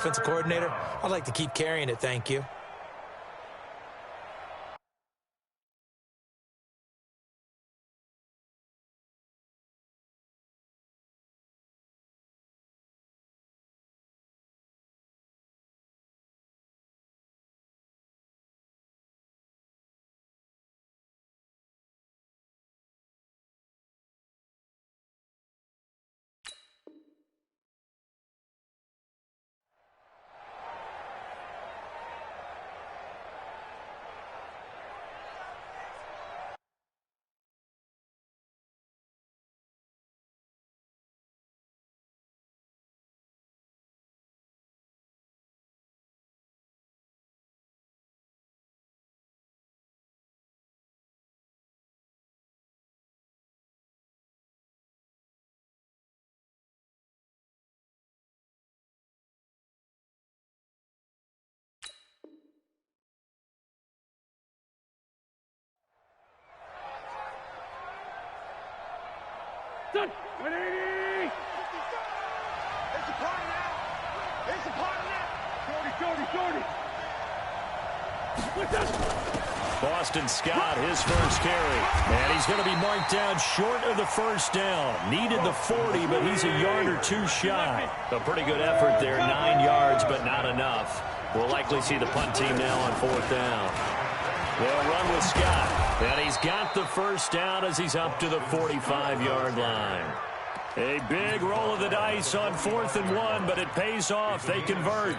Offensive coordinator, I'd like to keep carrying it, thank you. Done. 180. It's a party now. It's a party now. 40. Boston Scott, his first carry. And he's going to be marked down short of the first down. Needed the 40, but he's a yard or two shy. A pretty good effort there, 9 yards, but not enough. We'll likely see the punt team now on 4th down. They'll run with Scott. And he's got the first down as he's up to the 45-yard line. A big roll of the dice on 4th and 1, but it pays off. They convert.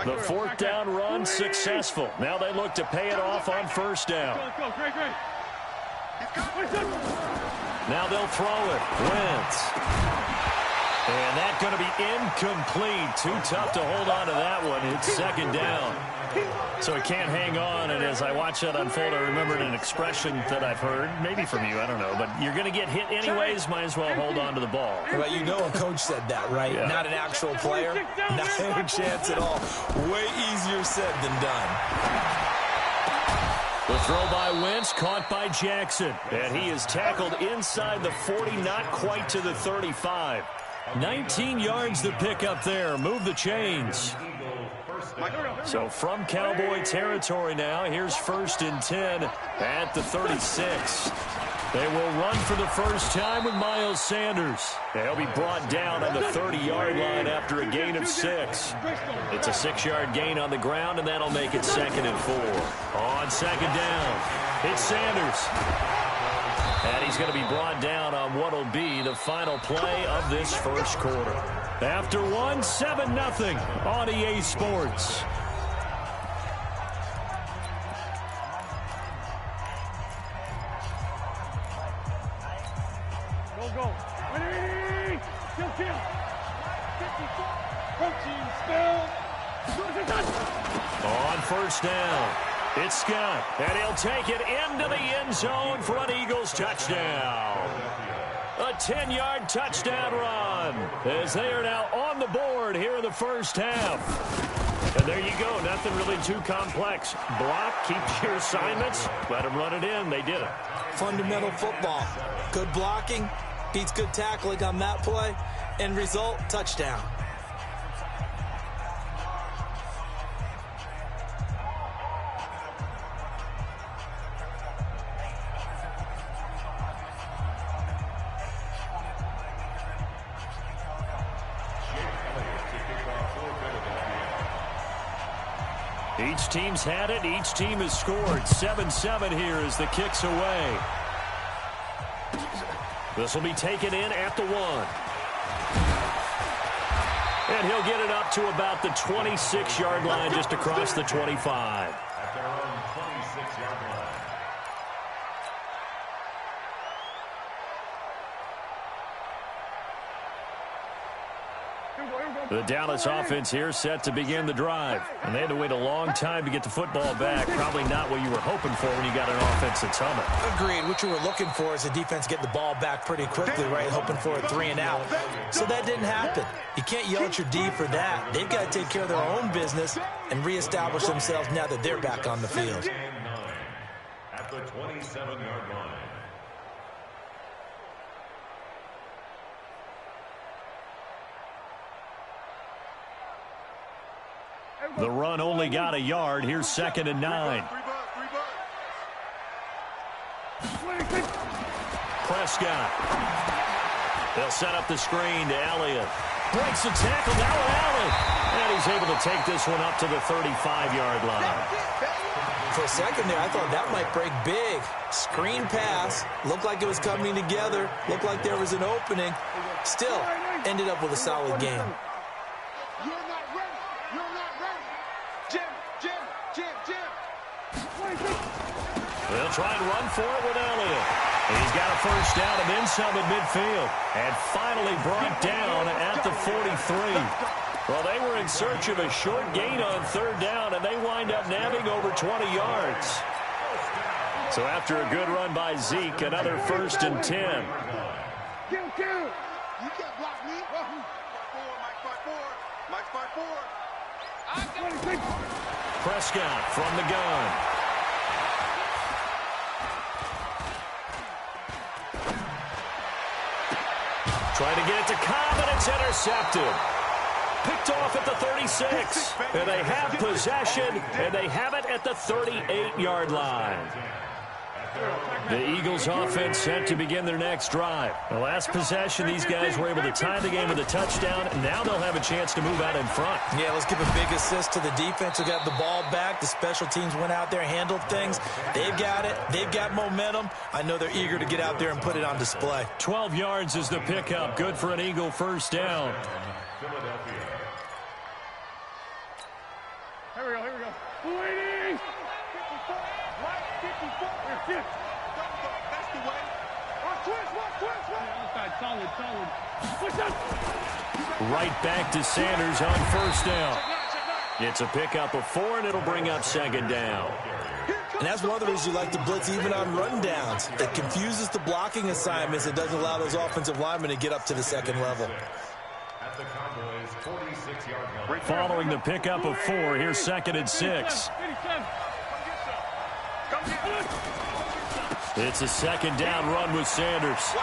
The 4th down run successful. Now they look to pay it off on 1st down. Now they'll throw it. Wentz. And that's going to be incomplete. Too tough to hold on to that one. It's 2nd down. So it can't hang on, and as I watch that unfold, I remembered an expression that I've heard, maybe from you, I don't know, but you're going to get hit anyways, might as well hold on to the ball. Well, you know a coach said that, right? Yeah. Not an actual player. Not a chance at all. Way easier said than done. The throw by Wentz, caught by Jackson, and he is tackled inside the 40, not quite to the 35. 19 yards to pick up there. Move the chains. So from Cowboy territory now, here's 1st and 10 at the 36. They will run for the first time with Miles Sanders. They'll be brought down on the 30-yard line after a gain of 6. It's a 6-yard gain on the ground, and that'll make it 2nd and 4. On 2nd down, it's Sanders. And he's going to be brought down on what will be the final play of this first quarter. After 1, 7-0 on EA Sports. Go. 180. Kill. 54. Protein spill. On 1st down, it's Scott. And he'll take it into the end zone for an Eagles touchdown. A 10-yard touchdown run as they are now on the board here in the first half. And there you go. Nothing really too complex. Block, keep your assignments, let them run it in. They did it. Fundamental football. Good blocking beats good tackling on that play. End result, touchdown. Each team's had it. Each team has scored. 7-7 here as the kick's away. This will be taken in at the 1. And he'll get it up to about the 26-yard line, just across the 25. At their own 26-yard line. The Dallas offense here set to begin the drive. And they had to wait a long time to get the football back. Probably not what you were hoping for when you got an offense that's humming. Agreed. What you were looking for is the defense getting the ball back pretty quickly, right? Hoping for a 3 and out. So that didn't happen. You can't yell at your D for that. They've got to take care of their own business and reestablish themselves now that they're back on the field. At the 27-yard line. The run only got a yard. Here's 2nd and 9. Prescott. They'll set up the screen to Elliott. Breaks the tackle now with Allen. And he's able to take this one up to the 35-yard line. For a second there, I thought that might break big. Screen pass. Looked like it was coming together. Looked like there was an opening. Still, ended up with a solid game. You're not ready. You're not ready. Jim. They'll try and run for it with Elliott. He's got a first down and then some at midfield. And finally brought down at the 43. Well, they were in search of a short gain on 3rd down, and they wind up nabbing over 20 yards. So after a good run by Zeke, another 1st and 10. Kill. You can't block me. Mike 5-4. Prescott from the gun. Trying to get it to Cobb, and it's intercepted. Picked off at the 36. And they have possession, and they have it at the 38-yard line. The Eagles offense set to begin their next drive. The last possession, these guys were able to tie the game with a touchdown. Now they'll have a chance to move out in front. Yeah, let's give a big assist to the defense who got the ball back. The special teams went out there, handled things. They've got it. They've got momentum. I know they're eager to get out there and put it on display. 12 yards is the pickup. Good for an Eagle first down. Here we go. Waiting. 54. Here. That's the way. Watch. Solid. Push up. Right back to Sanders on first down. It's a pickup of 4, and it'll bring up 2nd down. And that's one of the reasons you like to blitz even on rundowns. It confuses the blocking assignments. It doesn't allow those offensive linemen to get up to the 2nd level. At the Cowboys' 46-yard line. Following the pickup of 4, here's 2nd and 6. It's a 2nd down run with Sanders.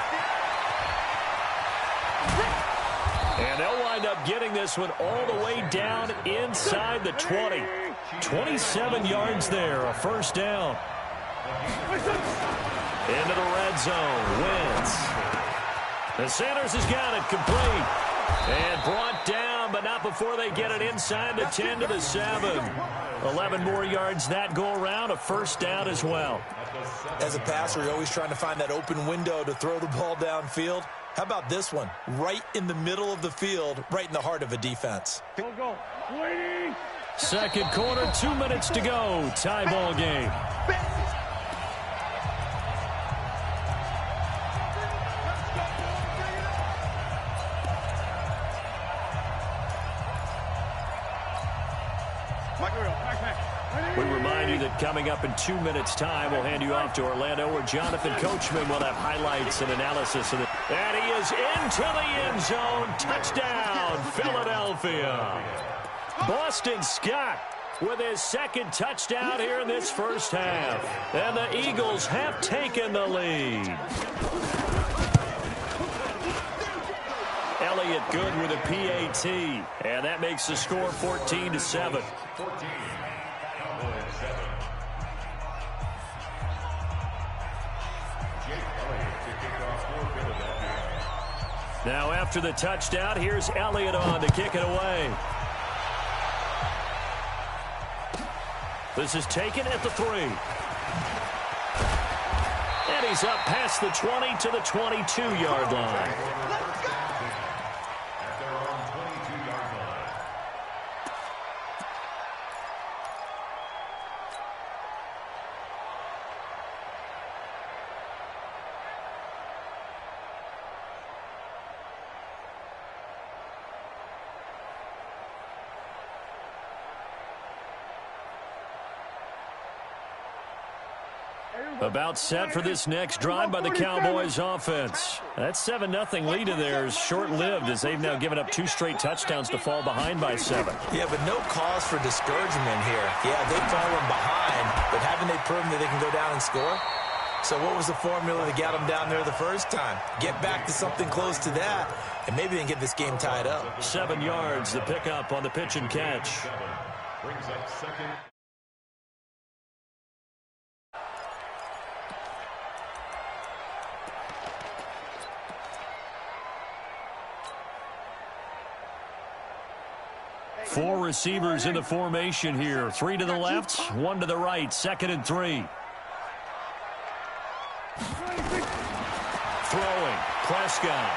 And they'll wind up getting this one all the way down inside the 20. 27 yards there, a first down. Into the red zone, Wentz. And Sanders has got it complete. And brought down, but not before they get it inside the 10 to the 7. 11 more yards that go around, a first down as well. As a passer, you're always trying to find that open window to throw the ball downfield. How about this one? Right in the middle of the field, right in the heart of a defense. Go. Waiting. 2nd quarter, 2 minutes to go. Tie ball game. We remind you that coming up in 2 minutes' time, we'll hand you off to Orlando, where Jonathan Coachman will have highlights and analysis of it. And he is into the end zone. Touchdown, Philadelphia. Boston Scott with his 2nd touchdown here in this first half. And the Eagles have taken the lead. Elliott good with a PAT. And that makes the score 14-7. 14. Cowboys 7. Jake Elliott to kick off for Philadelphia. Now after the touchdown, here's Elliott on to kick it away. This is taken at the 3. And he's up past the 20 to the 22-yard line. At their own 22-yard line. About set for this next drive by the Cowboys offense. That 7-0 lead of theirs short-lived, as they've now given up 2 straight touchdowns to fall behind by 7. Yeah, but no cause for discouragement here. Yeah, they've fallen behind, but haven't they proven that they can go down and score? So what was the formula that got them down there the first time? Get back to something close to that, and maybe they can get this game tied up. 7 yards, the pickup on the pitch and catch. Brings up second. Four receivers in the formation here. 3 to the left, 1 to the right. 2nd and 3. Throwing. Prescott.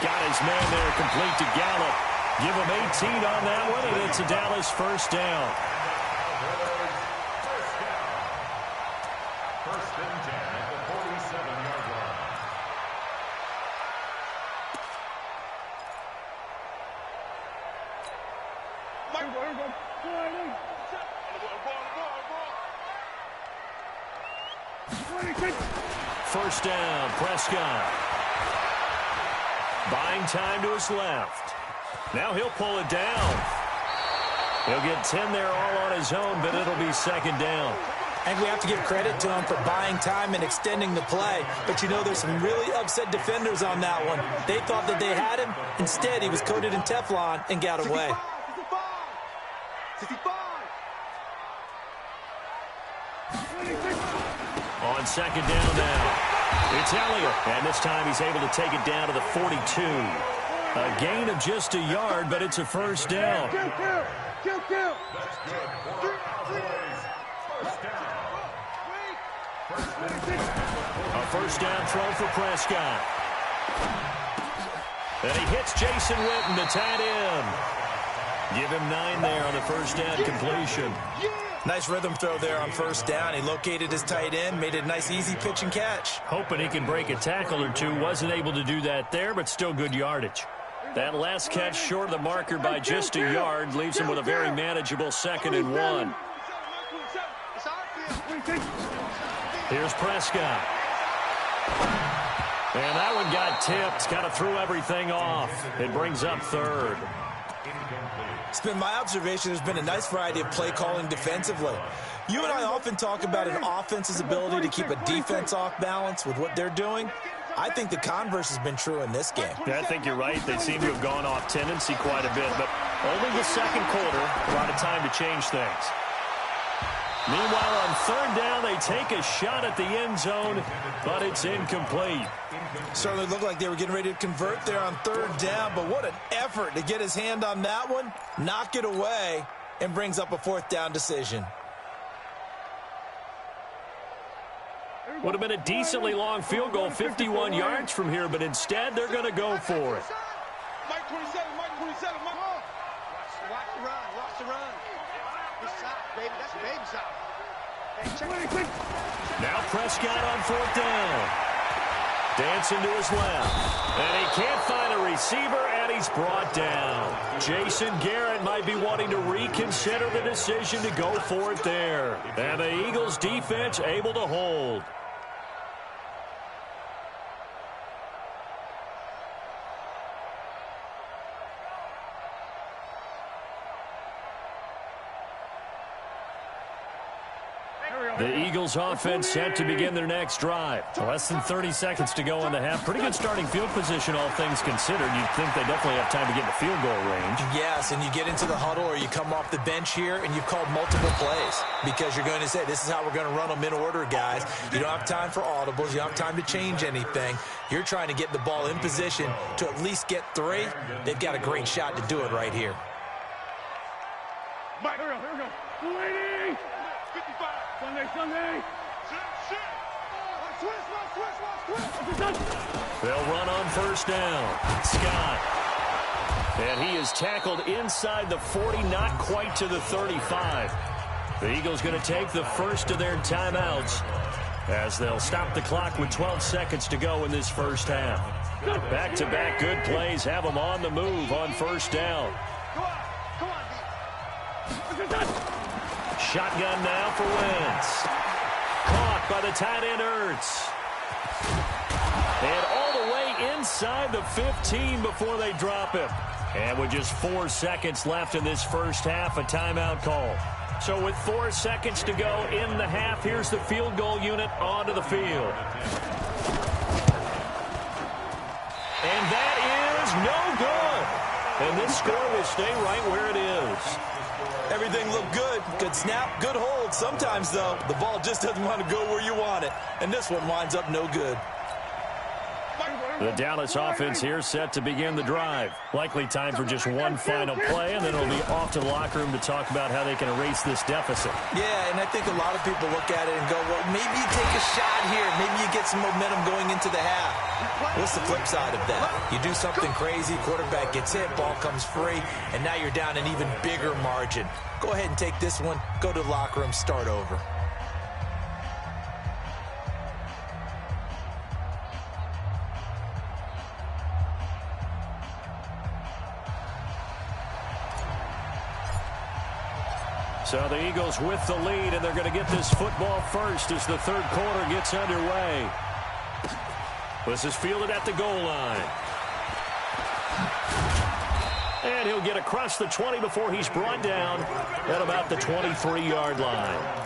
Got his man there, complete to Gallup. Give him 18 on that one, and it's a Dallas first down. First and 10 at the 47-yard line. First down, Prescott. Buying time to his left. Now he'll pull it down. He'll get 10 there all on his own, but it'll be 2nd down. I think we have to give credit to him for buying time and extending the play. But, you know, there's some really upset defenders on that one. They thought that they had him. Instead, he was coated in Teflon and got away. 65. On 2nd down now. It's Elliott. And this time he's able to take it down to the 42. A gain of just a yard, but it's a first down. Kill. That's good. First down. A first down throw for Prescott. And he hits Jason Witten, the tight end. Give him 9 there on the first down completion. Nice rhythm throw there on first down. He located his tight end, made it a nice, easy pitch and catch. Hoping he can break a tackle or two. Wasn't able to do that there, but still good yardage. That last catch short of the marker by just a yard leaves him with a very manageable 2nd and 1. Here's Prescott. And that one got tipped. Kind of threw everything off. It brings up 3rd. It's been my observation there's been a nice variety of play calling defensively. You and I often talk about an offense's ability to keep a defense off balance with what they're doing. I think the converse has been true in this game. Yeah, I think you're right. They seem to have gone off tendency quite a bit, but only the 2nd quarter, a lot of time to change things. Meanwhile, on 3rd down, they take a shot at the end zone, but it's incomplete. Certainly looked like they were getting ready to convert there on 3rd down, but what an effort to get his hand on that one, knock it away, and brings up a 4th down decision. Would have been a decently long field goal, 51 yards from here, but instead they're going to go for it. Mike 27, Mike 27, Mike. Watch the run. This side, baby, that's baby side. Hey, now Prescott on 4th down. Dancing to his left. And he can't find a receiver, and he's brought down. Jason Garrett might be wanting to reconsider the decision to go for it there. And the Eagles defense able to hold. The Eagles offense set to begin their next drive. Less than 30 seconds to go in the half. Pretty good starting field position, all things considered. You'd think they definitely have time to get in the field goal range. Yes, and you get into the huddle or you come off the bench here and you've called multiple plays because you're going to say, this is how we're going to run them in order, guys. You don't have time for audibles. You don't have time to change anything. You're trying to get the ball in position to at least get 3. They've got a great shot to do it right here. Mike, here we go. 280. 55. Sunday. They'll run on first down. Scott. And he is tackled inside the 40, not quite to the 35. The Eagles going to take the first of their timeouts as they'll stop the clock with 12 seconds to go in this first half. Back-to-back good plays have them on the move on first down. Shotgun now for Wentz. Caught by the tight end Ertz. And all the way inside the 15 before they drop him. And with just 4 seconds left in this first half, a timeout call. So with 4 seconds to go in the half, here's the field goal unit onto the field. And that is no good. And this score will stay right where it is. Everything looked good. Good snap, good hold. Sometimes, though, the ball just doesn't want to go where you want it. And this one winds up no good. The Dallas offense here set to begin the drive. Likely time for just one final play, and then it'll be off to the locker room to talk about how they can erase this deficit. Yeah, and I think a lot of people look at it and go, well, maybe you take a shot here. Maybe you get some momentum going into the half. What's the flip side of that? You do something crazy, quarterback gets hit, ball comes free, and now you're down an even bigger margin. Go ahead and take this one, go to the locker room, start over. So the Eagles with the lead, and they're going to get this football first as the third quarter gets underway. This is fielded at the goal line. And he'll get across the 20 before he's brought down at about the 23-yard line.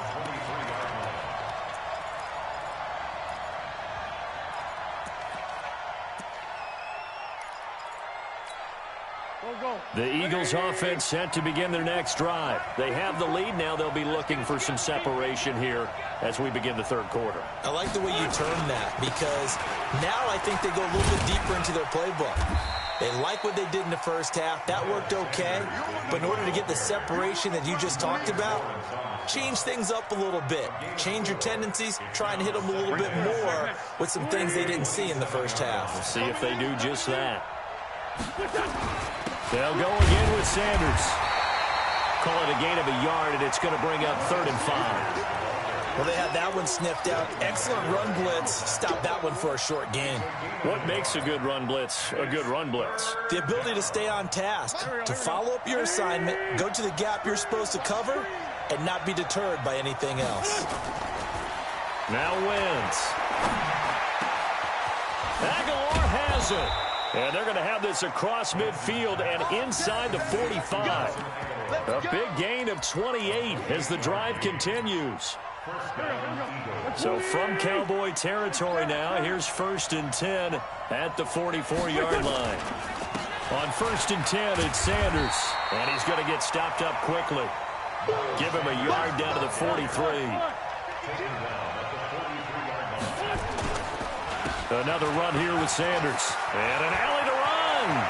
The Eagles offense set to begin their next drive. They have the lead. Now they'll be looking for some separation here as we begin the third quarter. I like the way you term that because now I think they go a little bit deeper into their playbook. They like what they did in the first half. That worked okay. But in order to get the separation that you just talked about, change things up a little bit. Change your tendencies. Try and hit them a little bit more with some things they didn't see in the first half. We'll see if they do just that. They'll go again with Sanders. Call it a gain of a yard, and it's going to bring up 3rd and 5. Well, they had that one sniffed out. Excellent run blitz. Stop that one for a short gain. What makes a good run blitz a good run blitz? The ability to stay on task, to follow up your assignment, go to the gap you're supposed to cover, and not be deterred by anything else. Now wins. Aguilar has it. And they're going to have this across midfield and inside the 45. A big gain of 28 as the drive continues. So from Cowboy territory now, here's 1st and 10 at the 44-yard line. On 1st and 10, it's Sanders. And he's going to get stopped up quickly. Give him a yard down to the 43. Another run here with Sanders. And an alley to run.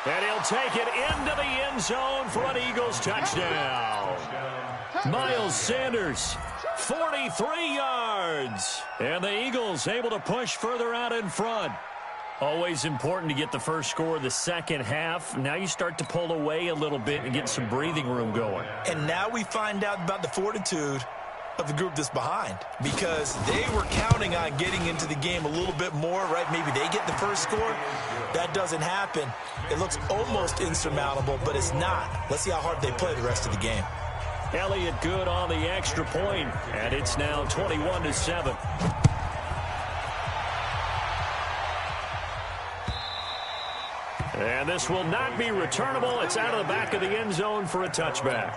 And he'll take it into the end zone for an Eagles touchdown. Miles Sanders, 43 yards. And the Eagles able to push further out in front. Always important to get the first score of the second half. Now you start to pull away a little bit and get some breathing room going. And now we find out about the fortitude of the group that's behind, because they were counting on getting into the game a little bit more, right? Maybe they get the first score. That doesn't happen. It looks almost insurmountable, but it's not. Let's see how hard they play the rest of the game. Elliott good on the extra point, and it's now 21-7. And this will not be returnable. It's out of the back of the end zone for a touchback.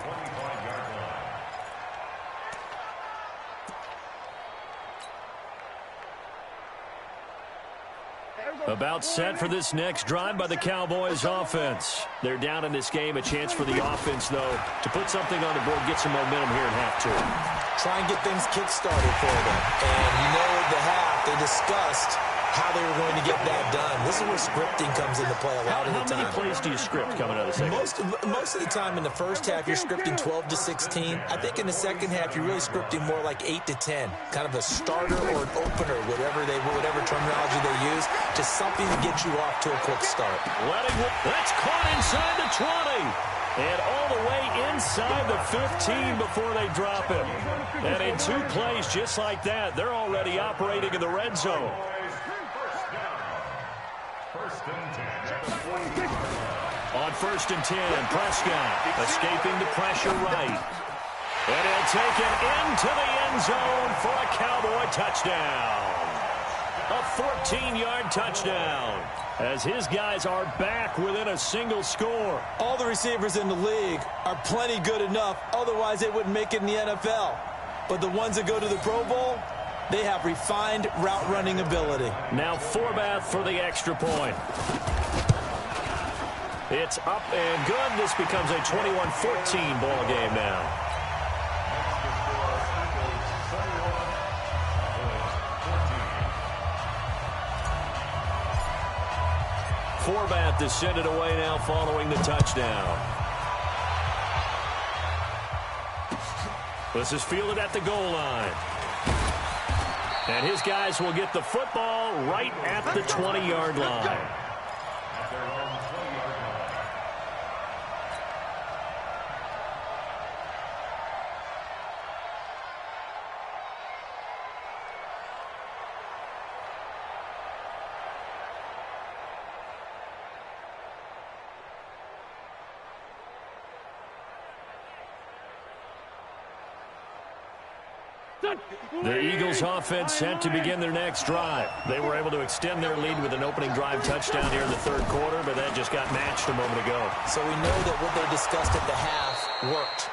About set for this next drive by the Cowboys offense. They're down in this game. A chance for the offense, though, to put something on the board, get some momentum here in half 2. Try and get things kick-started for them. And you know, at the half, they discussed how they were going to get that done. This is where scripting comes into play a lot of the time. How many plays do you script coming out of the second? Most of the time in the first half, you're scripting 12 to 16. I think in the second half, you're really scripting more like 8 to 10. Kind of a starter or an opener, whatever terminology they use. Just something to get you off to a quick start. That's caught inside the 20. And all the way inside the 15 before they drop him. And in 2 plays just like that, they're already operating in the red zone. On 1st and 10, Prescott escaping the pressure right. And he'll take it into the end zone for a Cowboy touchdown. A 14-yard touchdown as his guys are back within a single score. All the receivers in the league are plenty good enough. Otherwise, they wouldn't make it in the NFL. But the ones that go to the Pro Bowl, They have refined route running ability. Now Forbath for the extra point. It's up and good. This becomes a 21-14 ball game now. Forbath to send it away now following the touchdown. This is fielded at the goal line. And his guys will get the football right at the 20-yard line. The Eagles offense set to begin their next drive. They were able to extend their lead with an opening drive touchdown here in the third quarter, but that just got matched a moment ago. So we know that what they discussed at the half worked.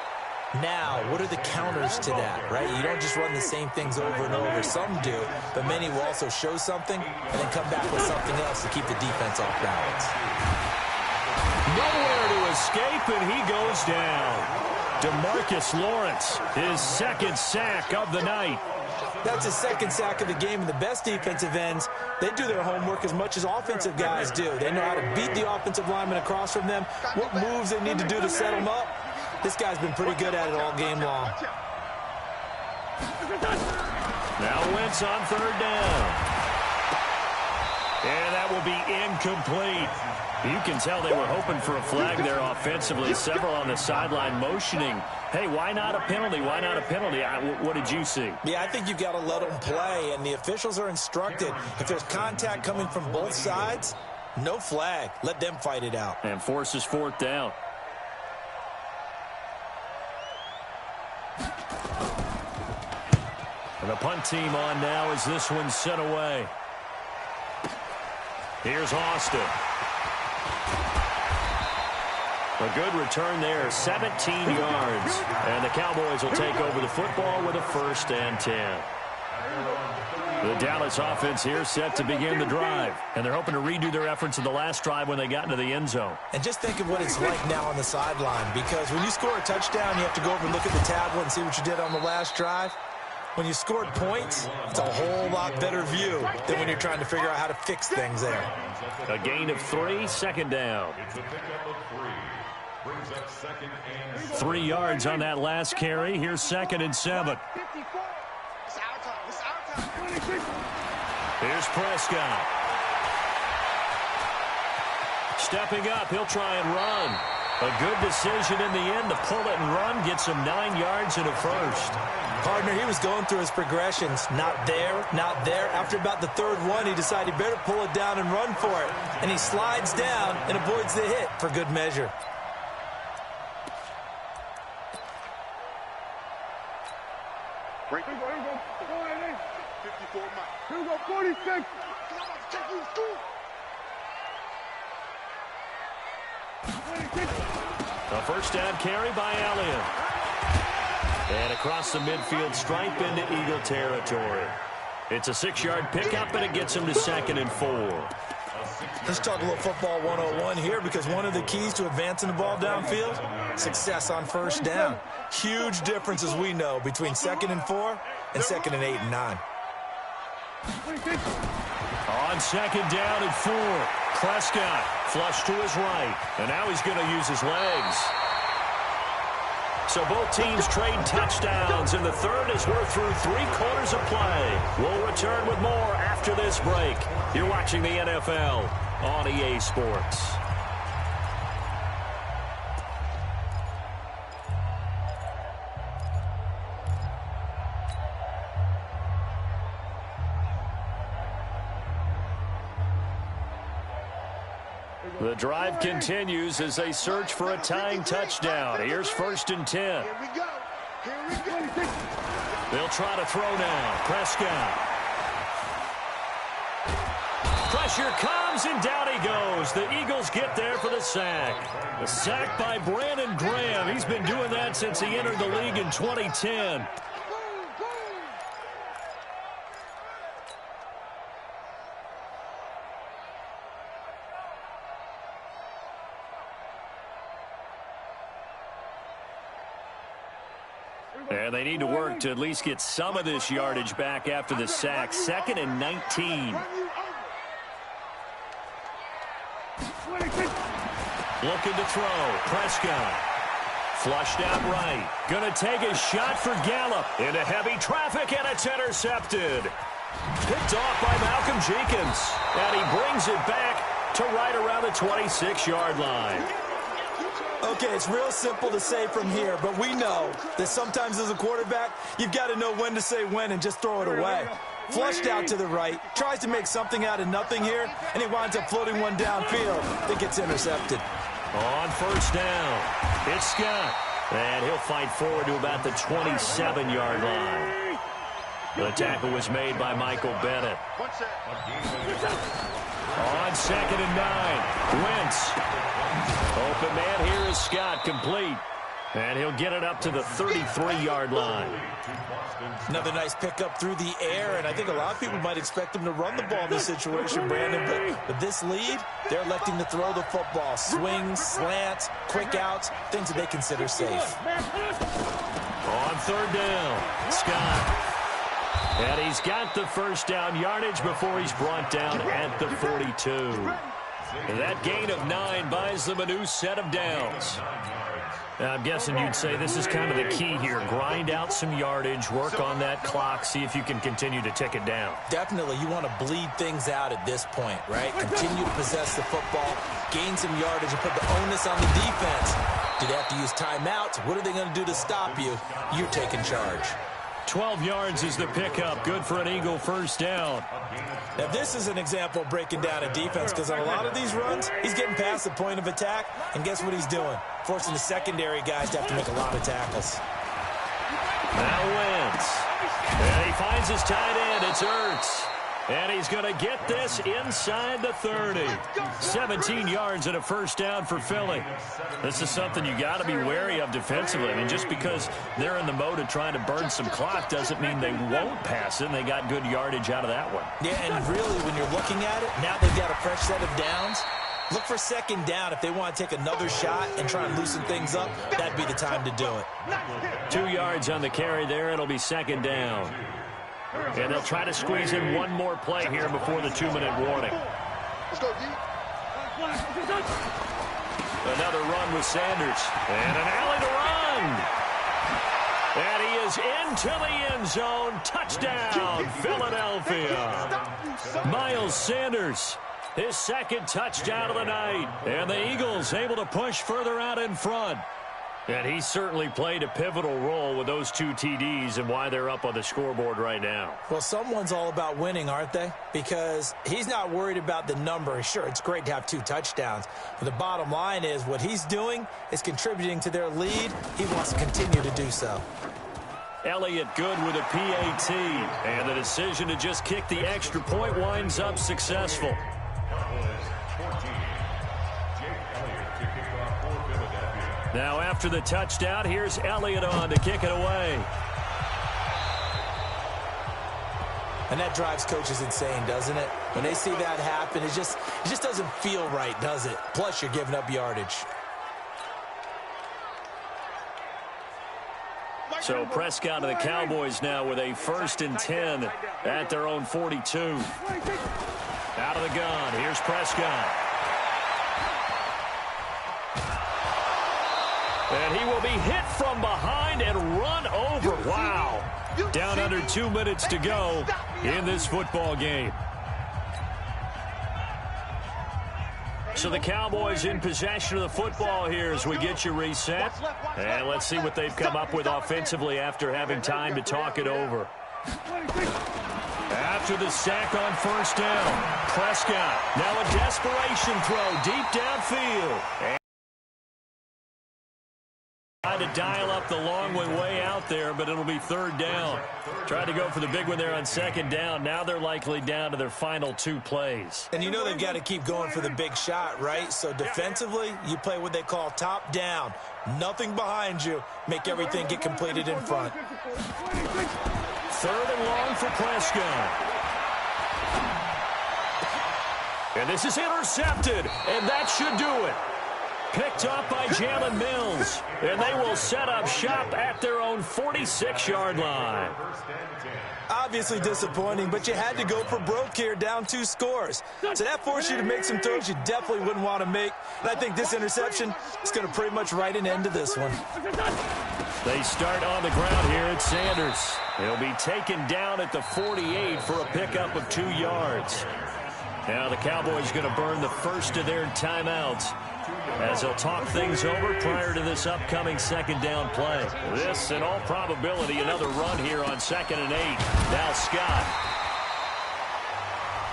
Now, what are the counters to that, right? You don't just run the same things over and over. Some do, but many will also show something and then come back with something else to keep the defense off balance. Nowhere to escape, and he goes down. DeMarcus Lawrence, his second sack of the night. That's his second sack of the game, and the best defensive ends, they do their homework as much as offensive guys do. They know how to beat the offensive lineman across from them, what moves they need to do to set them up. This guy's been pretty good at it all game long. Now Wentz on third down. And that will be incomplete. You can tell they were hoping for a flag there offensively. Several on the sideline motioning. Hey, why not a penalty? Why not a penalty? What did you see? Yeah, I think you've got to let them play, and the officials are instructed. If there's contact coming from both sides, no flag. Let them fight it out. And forces fourth down. And the punt team on now as this one's sent away. Here's Austin. A good return there, 17 yards. And the Cowboys will take over the football with a 1st and 10. The Dallas offense here set to begin the drive. And they're hoping to redo their efforts in the last drive when they got into the end zone. And just think of what it's like now on the sideline. Because when you score a touchdown, you have to go over and look at the tablet and see what you did on the last drive. When you scored points, it's a whole lot better view than when you're trying to figure out how to fix things there. A gain of 3, second down. 3 yards on that last carry. Here's 2nd and 7. Here's Prescott. Stepping up, he'll try and run. A good decision in the end to pull it and run. Gets him 9 yards and a 1st. Partner, he was going through his progressions. Not there, not there. After about the 3rd one, he decided he better pull it down and run for it. And he slides down and avoids the hit for good measure. Break. Here we go. 54 miles. Here we go, 46. I'm about to take you to school. A first down carry by Elliott. And across the midfield stripe into Eagle territory. It's a 6-yard pickup, and it gets him to 2nd and 4. Let's talk a little football 101 here, because one of the keys to advancing the ball downfield, success on first down. Huge difference, as we know, between 2nd and 4 and 2nd and 8 and 9. On 2nd down and 4, Prescott flush to his right, and now he's going to use his legs. So both teams trade touchdowns in the third as we're through 3 quarters of play. We'll return with more after this break. You're watching the NFL on EA Sports. The drive continues as they search for a tying touchdown. Here's 1st and 10. Here we go. Here we go. They'll try to throw now. Prescott. Pressure comes, and down he goes. The Eagles get there for the sack. A sack by Brandon Graham. He's been doing that since he entered the league in 2010. And they need to work to at least get some of this yardage back after the sack. 2nd and 19. Looking to throw. Prescott. Flushed out right. Going to take a shot for Gallup. Into heavy traffic, and it's intercepted. Picked off by Malcolm Jenkins. And he brings it back to right around the 26-yard line. Okay, it's real simple to say from here, but we know that sometimes as a quarterback, you've got to know when to say when and just throw it away. Flushed out to the right, tries to make something out of nothing here, and he winds up floating one downfield that gets intercepted. On first down, it's Scott. And he'll fight forward to about the 27-yard line. The tackle was made by Michael Bennett. On 2nd and 9, Wentz. Open man here is Scott, complete. And he'll get it up to the 33-yard line. Another nice pickup through the air, and I think a lot of people might expect him to run the ball in this situation, Brandon, but with this lead, they're electing to throw the football. Swings, slants, quick outs, things that they consider safe. On 3rd down, Scott. And he's got the first down yardage before he's brought down at the 42. And that gain of 9 buys them a new set of downs. I'm guessing you'd say this is kind of the key here. Grind out some yardage, work on that clock, see if you can continue to tick it down. Definitely, you want to bleed things out at this point, right? Continue to possess the football, gain some yardage, and put the onus on the defense. Do they have to use timeouts? What are they going to do to stop you? You're taking charge. 12 yards is the pickup. Good for an Eagle first down. Now, this is an example of breaking down a defense because on a lot of these runs, he's getting past the point of attack, and guess what he's doing? Forcing the secondary guys to have to make a lot of tackles. Now Wentz. And he finds his tight end. It's Ertz. And he's going to get this inside the 30. 17 yards and a first down for Philly. This is something you got to be wary of defensively. I mean, just because they're in the mode of trying to burn some clock doesn't mean they won't pass it, and they got good yardage out of that one. Yeah, and really, when you're looking at it, now they've got a fresh set of downs. Look for 2nd down. If they want to take another shot and try and loosen things up, that'd be the time to do it. 2 yards on the carry there. It'll be 2nd down. And they'll try to squeeze in one more play here before the 2-minute warning. Let's go, D. Another run with Sanders. And an alley to run. And he is into the end zone. Touchdown, Philadelphia. Miles Sanders, his 2nd touchdown of the night. And the Eagles able to push further out in front. And he certainly played a pivotal role with those 2 TDs and why they're up on the scoreboard right now. Well, someone's all about winning, aren't they? Because he's not worried about the number. Sure, it's great to have 2 touchdowns. But the bottom line is what he's doing is contributing to their lead. He wants to continue to do so. Elliott good with a PAT. And the decision to just kick the extra point winds up successful. Now after the touchdown, here's Elliott on to kick it away. And that drives coaches insane, doesn't it? When they see that happen, it just doesn't feel right, does it? Plus, you're giving up yardage. So Prescott and the Cowboys now with a 1st and 10 at their own 42. Out of the gun, here's Prescott. And he will be hit from behind and run over. Wow. Down under 2 minutes to go in this football game. So the Cowboys in possession of the football here as we get you reset. And let's see what they've come up with offensively after having time to talk it over. After the sack on first down, Prescott. Now a desperation throw deep downfield. Tried to dial up the long way out there, but it'll be 3rd down. Tried to go for the big one there on 2nd down. Now they're likely down to their final 2 plays. And you know they've got to keep going for the big shot, right? So defensively, you play what they call top down. Nothing behind you. Make everything get completed in front. 3rd and long for Prescott. And this is intercepted, and that should do it. Picked off by Jalen Mills. And they will set up shop at their own 46-yard line. Obviously disappointing, but you had to go for broke here, down 2 scores. So that forced you to make some throws you definitely wouldn't want to make. And I think this interception is going to pretty much write an end to this one. They start on the ground here at Sanders. He'll be taken down at the 48 for a pickup of 2 yards. Now the Cowboys going to burn the first of their timeouts as they'll talk things over prior to this upcoming second down play. This, in all probability, another run here on 2nd and 8. Now Scott.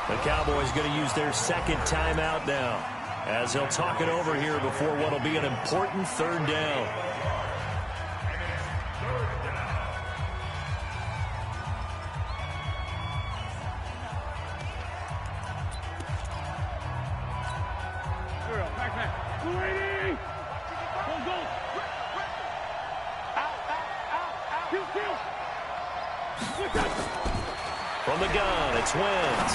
The Cowboys going to use their second timeout now as they'll talk it over here before what will be an important 3rd down. From the gun, it's Wentz.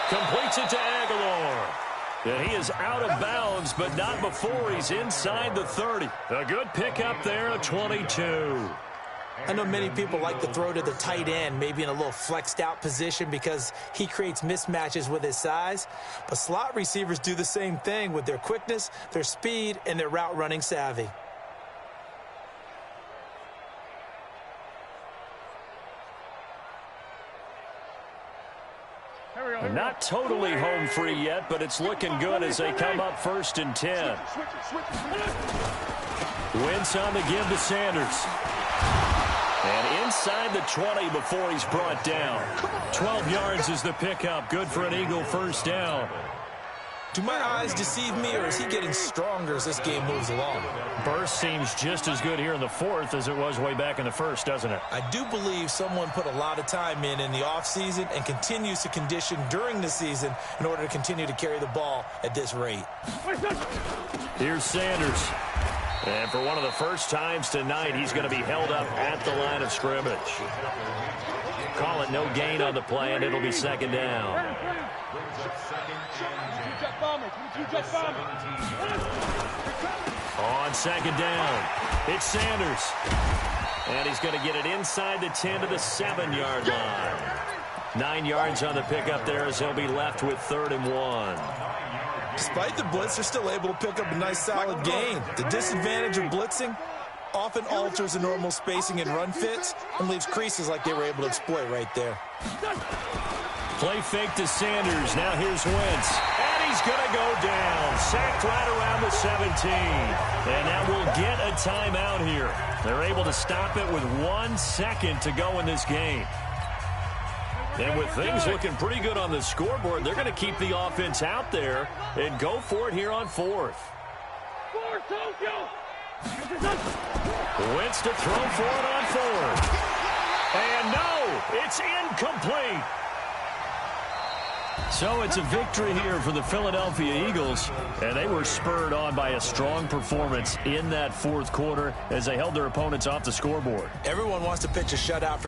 Completes it to Aguilar. And he is out of bounds, but not before he's inside the 30. A good pickup there, a 22. I know many people like to throw to the tight end, maybe in a little flexed out position because he creates mismatches with his size. But slot receivers do the same thing with their quickness, their speed, and their route running savvy. Not totally home free yet, but it's looking good as they come up 1st and 10. Wentz on the give to Sanders. And inside the 20 before he's brought down. 12 yards is the pickup. Good for an Eagle 1st down. Do my eyes deceive me, or is he getting stronger as this game moves along? Burst seems just as good here in the 4th as it was way back in the 1st, doesn't it? I do believe someone put a lot of time in the offseason and continues to condition during the season in order to continue to carry the ball at this rate. Here's Sanders. And for one of the first times tonight, he's going to be held up at the line of scrimmage. Call it no gain on the play, and it'll be 2nd down. On 2nd down, it's Sanders. And he's going to get it inside the 10 to the 7-yard line. 9 yards on the pickup there as he'll be left with 3rd and 1. Despite the blitz, they're still able to pick up a nice solid gain. The disadvantage of blitzing often alters the normal spacing and run fits and leaves creases like they were able to exploit right there. Play fake to Sanders. Now here's Wentz. And he's going to go down. Sacked right around the 17. And that will get a timeout here. They're able to stop it with 1 second to go in this game. And with things looking pretty good on the scoreboard, they're going to keep the offense out there and go for it here on 4th. Wentz to throw for it on 4th. And no, it's incomplete. So it's a victory here for the Philadelphia Eagles, and they were spurred on by a strong performance in that 4th quarter as they held their opponents off the scoreboard. Everyone wants to pitch a shutout for